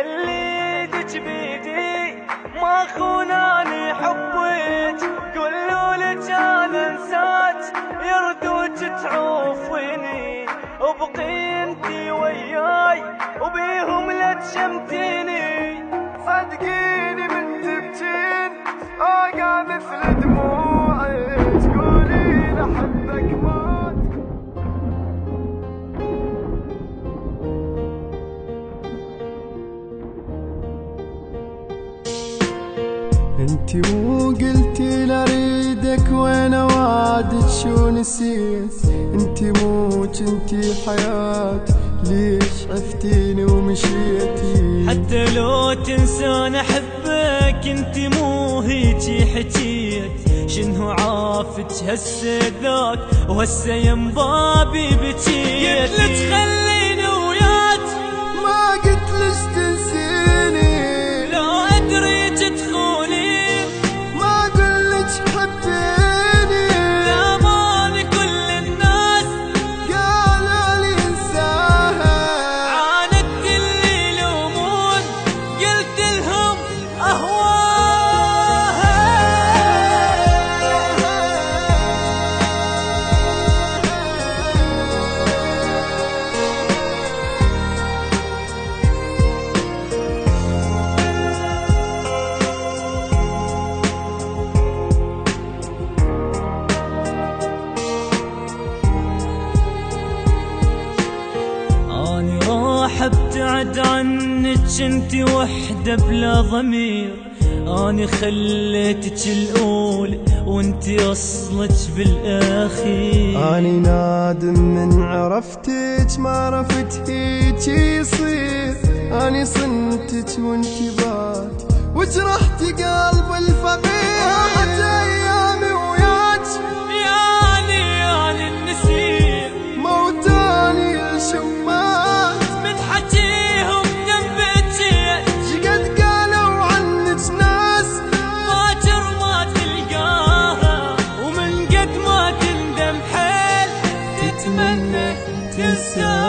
خليتك بيدي ما خوناني حبك، قولوا لك انا انساك يردوك تعوفيني، ابقي انتي وياي وبيهم لا تشمتيني. صدقيني من تبكين اوقع مثل دموعك، تقولي لحبك مات. انتي مو قلتي لاريدك وانا وعدك شو نسيت، انتي مو كنتي حياة ليش عفتيني ومشيتي. حتى لو تنسان احبك انتي مو هيجي حكيت، شنو عافك هسه ذاك وهسه ينبابي بكيت. قلت خليني وياك ما قلتلش تنسيني، لو ادري تدخلي ما قلتش حبيني، لأمان كل الناس قالوا لي انساها. عاندت اللي يلومون قلت لهم اهواها. اني راح ابتعد عنك انتي وحدة بلا ضمير، اني خليتك الاولى وانتي اصلك بالاخير. اني نادم من عرفتك ما عرفت هيك يصير، اني صنتك وانتي بات وجرحتي قلب الفقير. راحت ايامي وياك يعني النسير موتاني الشمات، من حكيهم جنبتي شقد قالوا عنك ناس باكر ما تلقاها، ومن قد ما تندم حيل تتمنى تنساها.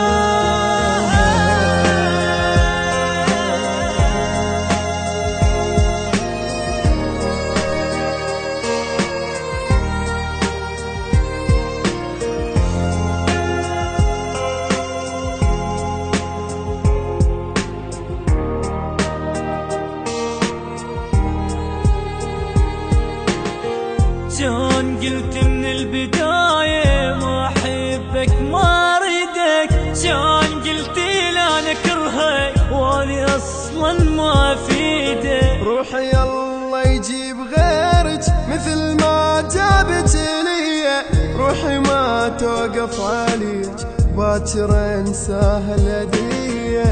جون قلت من البداية ما أحبك ما أريدك، جون قلتي لا نكرهك وأني أصلا ما أفيدك. روحي الله يجيب غيرك مثل ما جابك لي، روحي ما توقف عليك باكر انساها الهدية.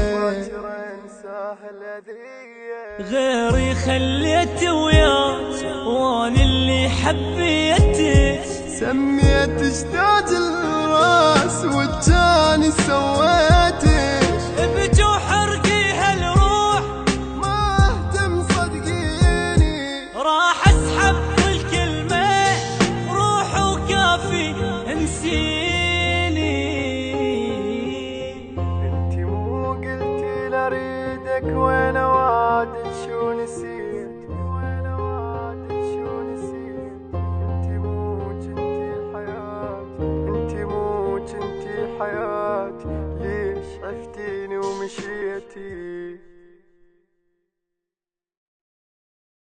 غيري خليت وياك وأنا اللي حبيتك، سميتك تاج الراس والتاني سويتك. بجو حرقي هالروح ما اهتم صدقيني، راح اسحب كل كلمة روح وكافي انسيني. انتي مو قلتي لاريدك وانا وعدك شو نسيت، وانا وعدك شو نسيت. انتي مو كنتي حياتي، انتي مو كنتي حياتي ليش عفتيني ومشيتي.